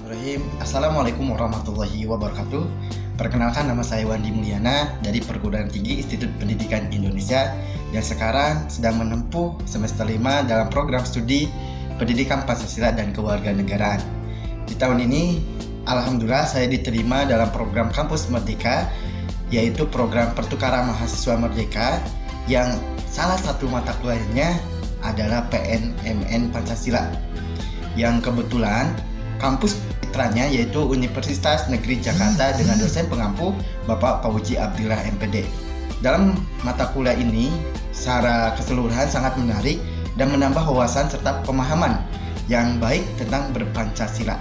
Bismillahirrahmanirrahim. Assalamualaikum warahmatullahi wabarakatuh. Perkenalkan, nama saya Wandi Mulyana dari Perguruan Tinggi Institut Pendidikan Indonesia dan sekarang sedang menempuh semester 5 dalam program studi Pendidikan Pancasila dan Kewarganegaraan. Di tahun ini, alhamdulillah saya diterima dalam program Kampus Merdeka, yaitu program pertukaran mahasiswa merdeka yang salah satu mata kuliahnya adalah PNMN Pancasila. Yang kebetulan kampus mitranya yaitu Universitas Negeri Jakarta dengan dosen pengampu Bapak Fauzi Abdillah MPD. Dalam mata kuliah ini secara keseluruhan sangat menarik dan menambah wawasan serta pemahaman yang baik tentang berpancasila.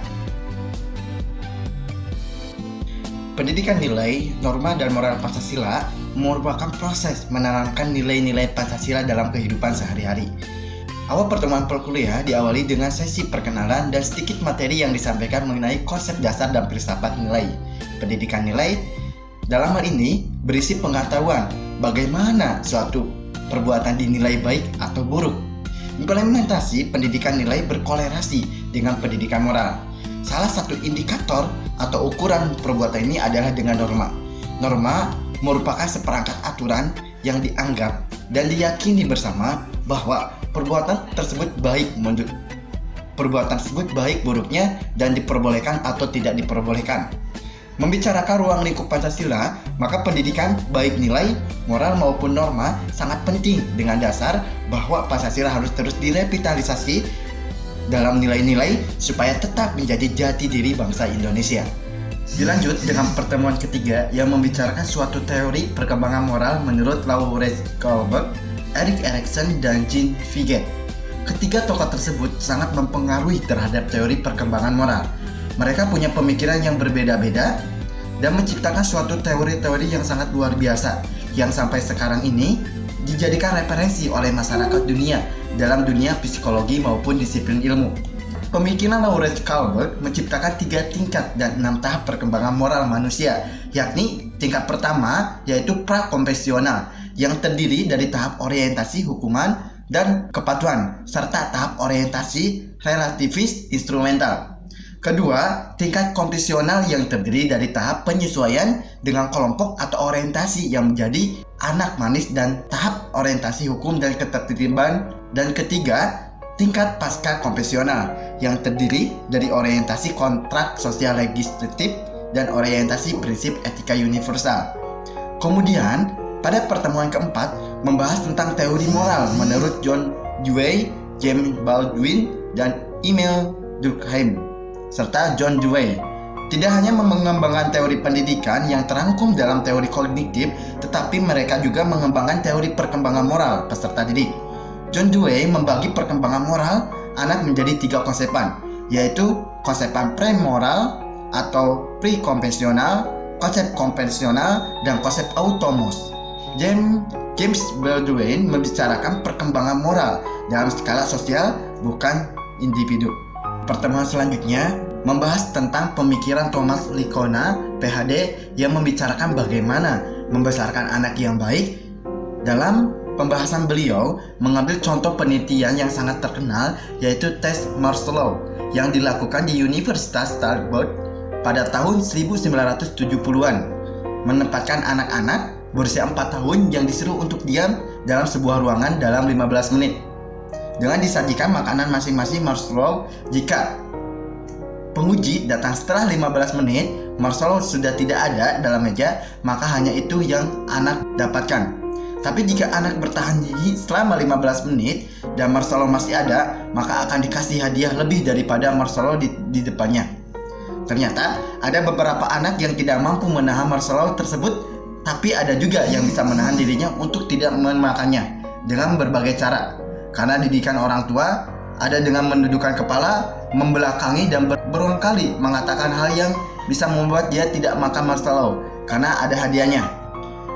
Pendidikan nilai, norma, dan moral Pancasila merupakan proses menanamkan nilai-nilai Pancasila dalam kehidupan sehari-hari. Awal pertemuan perkuliah diawali dengan sesi perkenalan dan sedikit materi yang disampaikan mengenai konsep dasar dan filsafat nilai. Pendidikan nilai dalam hal ini berisi pengetahuan bagaimana suatu perbuatan dinilai baik atau buruk. Implementasi pendidikan nilai berkolerasi dengan pendidikan moral. Salah satu indikator atau ukuran perbuatan ini adalah dengan norma. Norma merupakan seperangkat aturan yang dianggap dan diyakini bersama bahwa perbuatan tersebut baik buruknya dan diperbolehkan atau tidak diperbolehkan. Membicarakan ruang lingkup Pancasila, maka pendidikan baik nilai, moral maupun norma sangat penting dengan dasar bahwa Pancasila harus terus direvitalisasi dalam nilai-nilai supaya tetap menjadi jati diri bangsa Indonesia. Dilanjut dengan pertemuan ketiga yang membicarakan suatu teori perkembangan moral menurut Laurence Kohlberg, Erik Erikson, dan Jean Piaget. Ketiga tokoh tersebut sangat mempengaruhi terhadap teori perkembangan moral. Mereka punya pemikiran yang berbeda-beda dan menciptakan suatu teori-teori yang sangat luar biasa yang sampai sekarang ini dijadikan referensi oleh masyarakat dunia dalam dunia psikologi maupun disiplin ilmu. Pemikiran Laurence Kohlberg menciptakan 3 tingkat dan 6 tahap perkembangan moral manusia, yakni tingkat pertama yaitu prakonvensional yang terdiri dari tahap orientasi hukuman dan kepatuhan serta tahap orientasi relativis instrumental. Kedua, tingkat konvensional yang terdiri dari tahap penyesuaian dengan kelompok atau orientasi yang menjadi anak manis dan tahap orientasi hukum dan ketertiban. Dan ketiga, tingkat pasca konvensional yang terdiri dari orientasi kontrak sosial legislatif dan orientasi prinsip etika universal. Kemudian, pada pertemuan keempat membahas tentang teori moral menurut John Dewey, James Baldwin, dan Emil Durkheim serta John Dewey. Tidak hanya mengembangkan teori pendidikan yang terangkum dalam teori kognitif, tetapi mereka juga mengembangkan teori perkembangan moral peserta didik. John Dewey membagi perkembangan moral anak menjadi 3 konsepan, yaitu konsepan pre-moral atau pre-konvensional, konsep konvensional, dan konsep automos. James Baldwin membicarakan perkembangan moral dalam skala sosial, bukan individu. Pertemuan selanjutnya membahas tentang pemikiran Thomas Lincona, PhD, yang membicarakan bagaimana membesarkan anak yang baik. Dalam pembahasan beliau mengambil contoh penelitian yang sangat terkenal yaitu tes Marshall yang dilakukan di Universitas Stanford pada tahun 1970-an, menempatkan anak-anak berusia 4 tahun yang disuruh untuk diam dalam sebuah ruangan dalam 15 menit dengan disajikan makanan masing-masing marshmallow. Jika penguji datang setelah 15 menit, marshmallow sudah tidak ada dalam meja, maka hanya itu yang anak dapatkan. Tapi jika anak bertahan selama 15 menit dan marshmallow masih ada, maka akan dikasih hadiah lebih daripada marshmallow di depannya. Ternyata ada beberapa anak yang tidak mampu menahan marshmallow tersebut, tapi ada juga yang bisa menahan dirinya untuk tidak memakannya dengan berbagai cara. Karena didikan orang tua ada dengan menundukkan kepala, membelakangi, dan berulang kali mengatakan hal yang bisa membuat dia tidak makan marshmallow karena ada hadiahnya.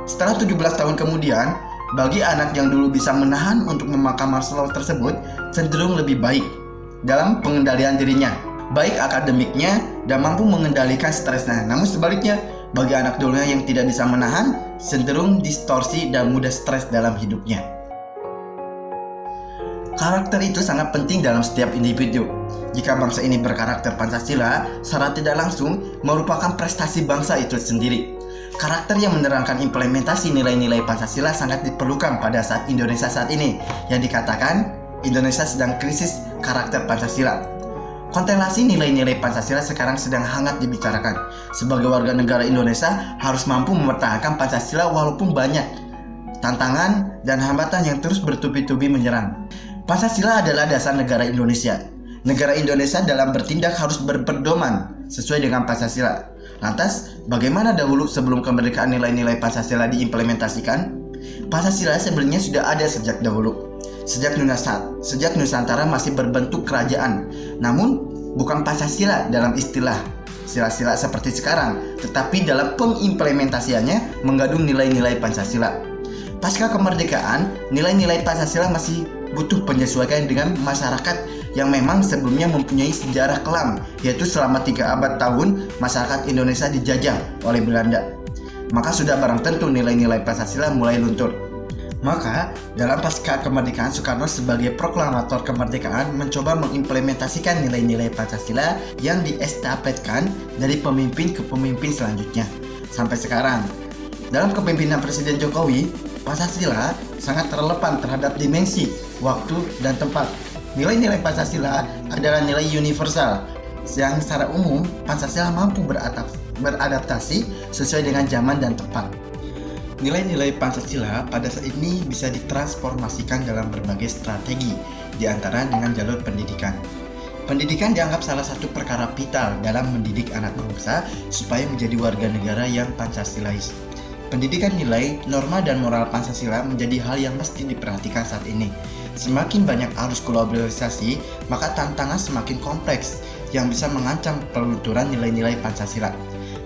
Setelah 17 tahun kemudian, bagi anak yang dulu bisa menahan untuk memakan marshmallow tersebut cenderung lebih baik dalam pengendalian dirinya, baik akademiknya dan mampu mengendalikan stresnya. Namun sebaliknya, bagi anak dulunya yang tidak bisa menahan, cenderung distorsi dan mudah stres dalam hidupnya. Karakter itu sangat penting dalam setiap individu. Jika bangsa ini berkarakter Pancasila, secara tidak langsung merupakan prestasi bangsa itu sendiri. Karakter yang menerangkan implementasi nilai-nilai Pancasila sangat diperlukan pada saat Indonesia saat ini, yang dikatakan Indonesia sedang krisis karakter Pancasila. Konstelasi nilai-nilai Pancasila sekarang sedang hangat dibicarakan. Sebagai warga negara Indonesia harus mampu mempertahankan Pancasila walaupun banyak tantangan dan hambatan yang terus bertubi-tubi menyerang. Pancasila adalah dasar negara Indonesia. Negara Indonesia dalam bertindak harus berpedoman sesuai dengan Pancasila. Lantas, bagaimana dahulu sebelum kemerdekaan nilai-nilai Pancasila diimplementasikan? Pancasila sebenarnya sudah ada sejak dahulu. Sejak Nusantara masih berbentuk kerajaan. Namun, bukan Pancasila dalam istilah sila-sila seperti sekarang, tetapi dalam pengimplementasiannya mengandung nilai-nilai Pancasila. Pasca kemerdekaan, nilai-nilai Pancasila masih butuh penyesuaian dengan masyarakat yang memang sebelumnya mempunyai sejarah kelam, yaitu selama 3 abad tahun masyarakat Indonesia dijajah oleh Belanda. Maka sudah barang tentu nilai-nilai Pancasila mulai luntur. Maka dalam pasca kemerdekaan, Soekarno sebagai proklamator kemerdekaan mencoba mengimplementasikan nilai-nilai Pancasila yang diestafetkan dari pemimpin ke pemimpin selanjutnya sampai sekarang. Dalam kepemimpinan Presiden Jokowi, Pancasila sangat relevan terhadap dimensi, waktu, dan tempat. Nilai-nilai Pancasila adalah nilai universal yang secara umum Pancasila mampu beradaptasi sesuai dengan zaman dan tempat. Nilai-nilai Pancasila pada saat ini bisa ditransformasikan dalam berbagai strategi, diantara dengan jalur pendidikan. Pendidikan dianggap salah satu perkara vital dalam mendidik anak bangsa supaya menjadi warga negara yang Pancasilais. Pendidikan nilai, norma, dan moral Pancasila menjadi hal yang mesti diperhatikan saat ini. Semakin banyak arus globalisasi, maka tantangan semakin kompleks yang bisa mengancam pelunturan nilai-nilai Pancasila.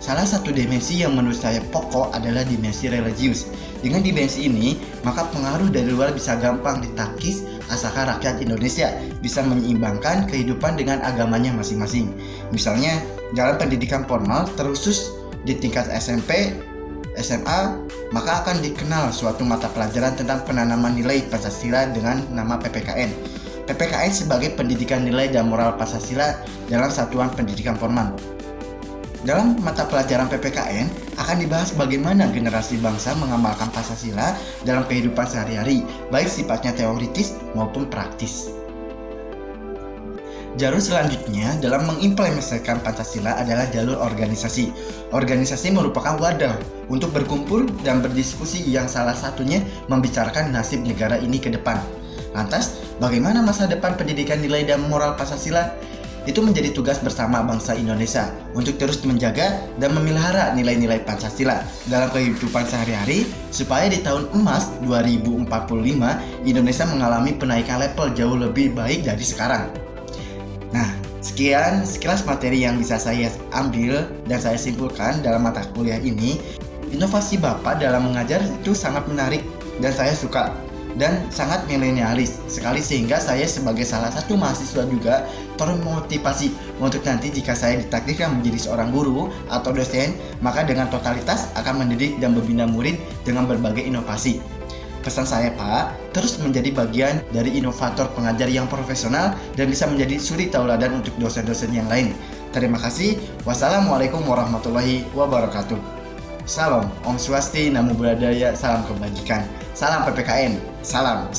Salah satu dimensi yang menurut saya pokok adalah dimensi religius. Dengan dimensi ini, maka pengaruh dari luar bisa gampang ditakis asalkan rakyat Indonesia bisa menyeimbangkan kehidupan dengan agamanya masing-masing. Misalnya, dalam pendidikan formal terusus di tingkat SMP, SMA, maka akan dikenal suatu mata pelajaran tentang penanaman nilai Pancasila dengan nama PPKN. PPKN sebagai pendidikan nilai dan moral Pancasila dalam satuan pendidikan formal. Dalam mata pelajaran PPKN akan dibahas bagaimana generasi bangsa mengamalkan Pancasila dalam kehidupan sehari-hari, baik sifatnya teoritis maupun praktis. Jalur selanjutnya dalam mengimplementasikan Pancasila adalah jalur organisasi. Organisasi merupakan wadah untuk berkumpul dan berdiskusi yang salah satunya membicarakan nasib negara ini ke depan. Lantas, bagaimana masa depan pendidikan nilai dan moral Pancasila? Itu menjadi tugas bersama bangsa Indonesia untuk terus menjaga dan memelihara nilai-nilai Pancasila dalam kehidupan sehari-hari supaya di tahun emas 2045 Indonesia mengalami penaikan level jauh lebih baik dari sekarang. Nah, sekilas materi yang bisa saya ambil dan saya simpulkan dalam mata kuliah ini. Inovasi Bapak dalam mengajar itu sangat menarik dan saya suka dan sangat milenialis sekali, sehingga saya sebagai salah satu mahasiswa juga termotivasi untuk nanti jika saya ditakdirkan menjadi seorang guru atau dosen, maka dengan totalitas akan mendidik dan membina murid dengan berbagai inovasi. Pesan saya, Pak, terus menjadi bagian dari inovator pengajar yang profesional dan bisa menjadi suri tauladan untuk dosen-dosen yang lain. Terima kasih. Wassalamualaikum warahmatullahi wabarakatuh. Salam, Om Swasti, Namo Buddhaya, salam kebajikan. Salam PPKN, salam.